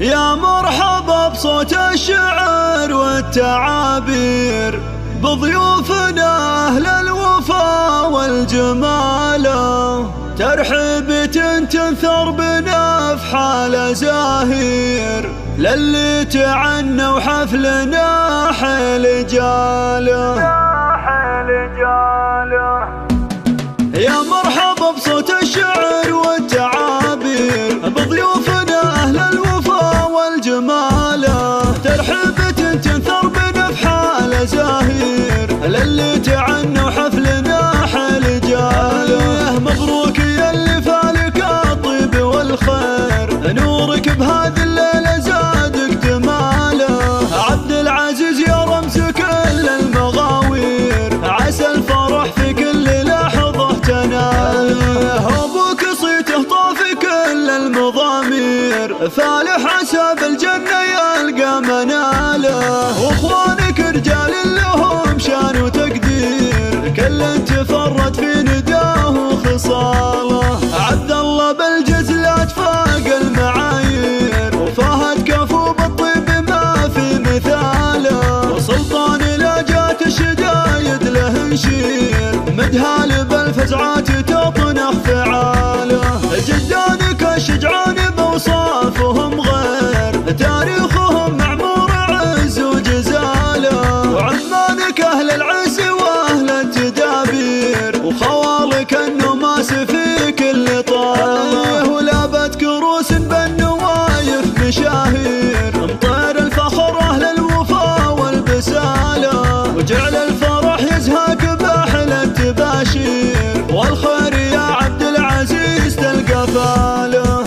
يا مرحبا بصوت الشعر والتعابير، بضيوفنا أهل الوفا والجمال، ترحيبة تنثر بنا في حال زاهير، للي تعنى وحفلنا حيل جاله. يا مرحبا بصوت الشعر والتعابير، بضيوفنا أهل الوفا والجمال، ترحيبة تنثر بنا في حال زاهير، للي تعنى وحفلنا حيل جاله. مبروك يا اللي فالك الطيب والخير، نورك بهذه الليلة زادك جماله. عبد العزيز يا رمز كل المغاوير، عسى الفرح في كل لحظة تناله. أبوك صيته طافي كل المضامير، فالح عسى بالجنة يلقى مناله. واخوانك رجال لهم شان وتقدير، كل تفرد في نداه وخصاله. عبد الله بالجزلات فاق المعايير، وفهد كفو بالطيب ما في مثاله. وسلطان لا جات الشدايد له نشير، مدهال بالفزعات تطنخ فعاله. جدانك الشجعان بوصافهم غير، تاريخهم معمور عز وجزاله. وعمانك أهل العز وأهل التدابير، وخوالك النماس في كل طاله. ولابت كروس بالنوايف مشاهير، مطير الفخر أهل الوفا والبساله. وجعل الفرح يزهق بأحلى التباشير، والخير يا عبد العزيز تلقى فاله.